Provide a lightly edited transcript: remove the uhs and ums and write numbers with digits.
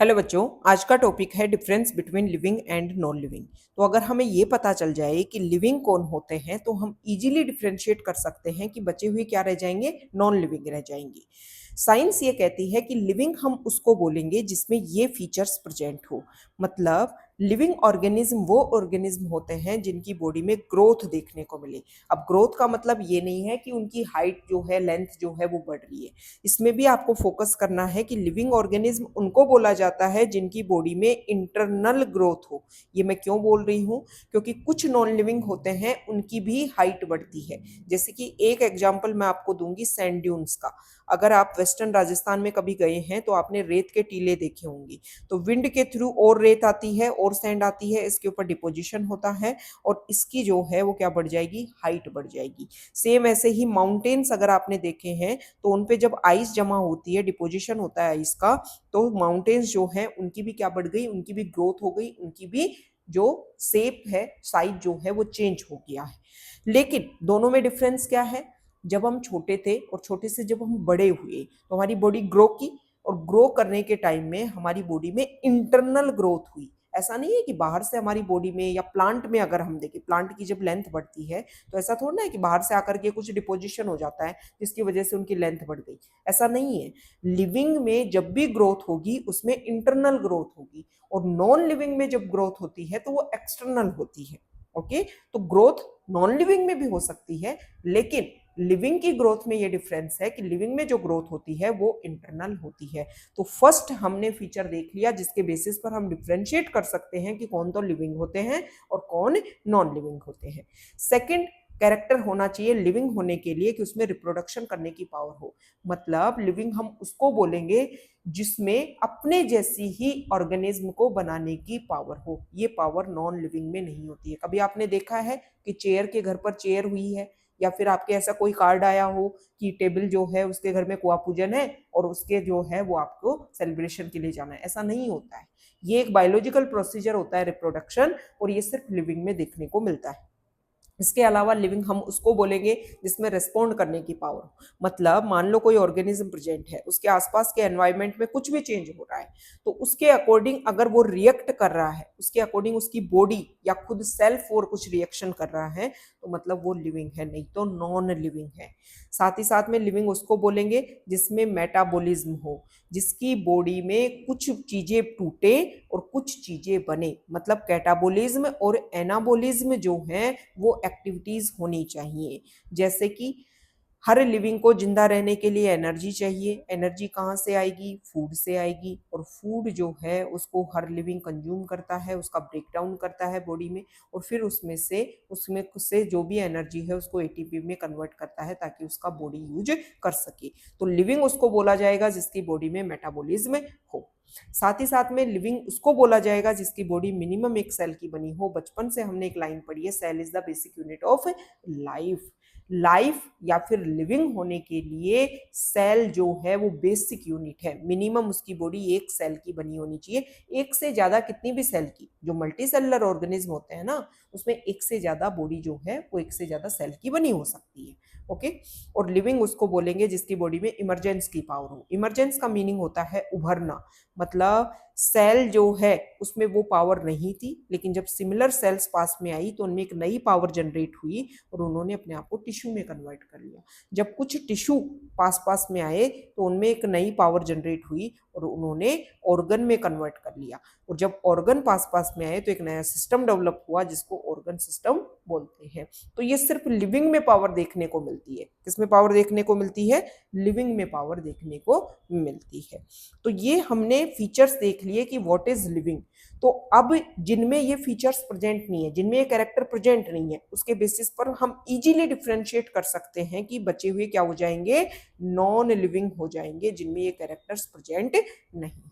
Hello बच्चों, आज का टॉपिक है difference between living and non living. तो अगर हमें ये पता चल जाए कि लिविंग कौन होते हैं तो हम इजीली डिफरेंशिएट कर सकते हैं कि बचे हुए क्या रह जाएंगे, नॉन लिविंग रह जाएंगे। साइंस ये कहती है कि लिविंग हम उसको बोलेंगे जिसमें ये फीचर्स प्रेजेंट हो। मतलब लिविंग ऑर्गेनिज्म वो ऑर्गेनिज्म होते हैं जिनकी बॉडी में ग्रोथ देखने को मिले। अब ग्रोथ का मतलब ये नहीं है कि उनकी हाइट जो है, लेंथ जो है वो बढ़ रही है। इसमें भी आपको फोकस करना है कि लिविंग ऑर्गेनिज्म उनको बोला जाता है जिनकी बॉडी में इंटरनल ग्रोथ हो। ये मैं क्यों बोल रही हूँ? क्योंकि कुछ नॉन लिविंग होते हैं उनकी भी हाइट बढ़ती है। जैसे कि एक एग्जांपल मैं आपको दूंगी सैंड ड्यून्स का। अगर आप वेस्टर्न राजस्थान में कभी गए हैं तो आपने रेत के टीले देखे होंगे। तो विंड के थ्रू और रेत आती है और सैंड आती है, इसके ऊपर डिपोजिशन होता है और इसकी जो है वो क्या बढ़ जाएगी, हाइट बढ़ जाएगी। सेम ऐसे ही माउंटेन्स अगर आपने देखे हैं तो उन पे जब आइस जमा होती है, डिपोजिशन होता है आइस का, तो माउंटेन्स जो है उनकी भी क्या बढ़ गई, उनकी भी ग्रोथ हो गई, उनकी भी जो शेप है, साइज जो है वो चेंज हो गया है। लेकिन दोनों में डिफरेंस क्या है? जब हम छोटे थे और छोटे से जब हम बड़े हुए तो हमारी बॉडी ग्रो की, और ग्रो करने के टाइम में हमारी बॉडी में इंटरनल ग्रोथ हुई। ऐसा नहीं है कि बाहर से हमारी बॉडी में, या प्लांट में अगर हम देखें, प्लांट की जब लेंथ बढ़ती है तो ऐसा थोड़ा ना है कि बाहर से आकर के कुछ डिपोजिशन हो जाता है जिसकी वजह से उनकी लेंथ बढ़ गई। ऐसा नहीं है। लिविंग में जब भी ग्रोथ होगी उसमें इंटरनल ग्रोथ होगी, और नॉन लिविंग में जब ग्रोथ होती है तो वो एक्सटर्नल होती है। ओके, तो ग्रोथ नॉन लिविंग में भी हो सकती है, लेकिन लिविंग की ग्रोथ में ये डिफरेंस है कि लिविंग में जो ग्रोथ होती है वो इंटरनल होती है। तो फर्स्ट हमने फीचर देख लिया जिसके बेसिस पर हम डिफरेंशिएट कर सकते हैं कि कौन तो लिविंग होते हैं और कौन नॉन लिविंग होते हैं। सेकंड, कैरेक्टर होना चाहिए लिविंग होने के लिए कि उसमें रिप्रोडक्शन करने की पावर हो। मतलब लिविंग हम उसको बोलेंगे जिसमें अपने जैसी ही ऑर्गेनिज्म को बनाने की पावर हो। ये पावर नॉन लिविंग में नहीं होती है। कभी आपने देखा है कि चेयर के घर पर चेयर हुई है, या फिर आपके ऐसा कोई कार्ड आया हो कि टेबल जो है उसके घर में कुआ पूजन है और उसके जो है वो आपको सेलिब्रेशन के लिए जाना है? ऐसा नहीं होता है। ये एक बायोलॉजिकल प्रोसीजर होता है रिप्रोडक्शन, और ये सिर्फ लिविंग में देखने को मिलता है। इसके अलावा लिविंग हम उसको बोलेंगे जिसमें रेस्पॉन्ड करने की पावर हो। मतलब मान लो कोई ऑर्गेनिज्म प्रेजेंट है, उसके आसपास के एनवायरनमेंट में कुछ भी चेंज हो रहा है, तो उसके अकॉर्डिंग अगर वो रिएक्ट कर रहा है, उसके अकॉर्डिंग उसकी बॉडी या खुद सेल्फ और कुछ रिएक्शन कर रहा है, तो मतलब वो लिविंग है, नहीं तो नॉन लिविंग है। साथ ही साथ में लिविंग उसको बोलेंगे जिसमें मेटाबॉलिज्म हो, जिसकी बॉडी में कुछ चीजें टूटे और कुछ चीजें बने। मतलब कैटाबॉलिज्म और एनाबॉलिज्म जो है वो एक्टिविटीज होनी चाहिए। जैसे कि हर लिविंग को जिंदा रहने के लिए एनर्जी चाहिए। एनर्जी कहाँ से आएगी? फूड से आएगी, और फूड जो है उसको हर लिविंग कंज्यूम करता है, उसका ब्रेक डाउन करता है बॉडी में, और फिर उसमें से जो भी एनर्जी है उसको एटीपी में कन्वर्ट करता है ताकि उसका बॉडी यूज कर सके। तो लिविंग उसको बोला जाएगा जिसकी बॉडी में मेटाबॉलिज्म हो। साथ ही साथ में लिविंग उसको बोला जाएगा जिसकी बॉडी मिनिमम एक सेल की बनी हो। बचपन से हमने एक लाइन पढ़ी है, cell is the basic unit of life. Life या फिर लिविंग होने के लिए सेल जो है वो बेसिक यूनिट है। मिनिमम उसकी बॉडी एक सेल की बनी होनी चाहिए। एक से ज्यादा कितनी भी सेल की, जो मल्टी सेलुलर ऑर्गेनिज्म होते हैं ना, उसमें एक से ज्यादा बॉडी जो है वो एक से ज्यादा सेल की बनी हो सकती है। ओके, और लिविंग उसको बोलेंगे जिसकी बॉडी में इमरजेंस की पावर हो। इमरजेंस का मीनिंग होता है उभरना। मतलब सेल जो है उसमें वो पावर नहीं थी, लेकिन जब सिमिलर सेल्स पास में आई तो उनमें एक नई पावर जनरेट हुई और उन्होंने अपने आप को टिश्यू में कन्वर्ट कर लिया। जब कुछ टिश्यू पास पास में आए तो उनमें एक नई पावर जनरेट हुई और उन्होंने ऑर्गन में कन्वर्ट कर लिया। और जब ऑर्गन पास पास में आए तो एक नया सिस्टम डेवलप हुआ जिसको ऑर्गन सिस्टम बोलते हैं। तो ये सिर्फ लिविंग में पावर देखने को मिलती है। किसमें पावर देखने को मिलती है? लिविंग में पावर देखने को मिलती है। तो ये हमने फीचर्स देख लिए कि व्हाट इज लिविंग। तो अब जिनमें ये फीचर्स प्रेजेंट नहीं है, जिनमें ये कैरेक्टर प्रेजेंट नहीं है, उसके बेसिस पर हम इजीली डिफरेंशिएट कर सकते हैं कि बचे हुए क्या हो जाएंगे, नॉन लिविंग हो जाएंगे, जिनमें ये कैरेक्टर्स प्रेजेंट नहीं।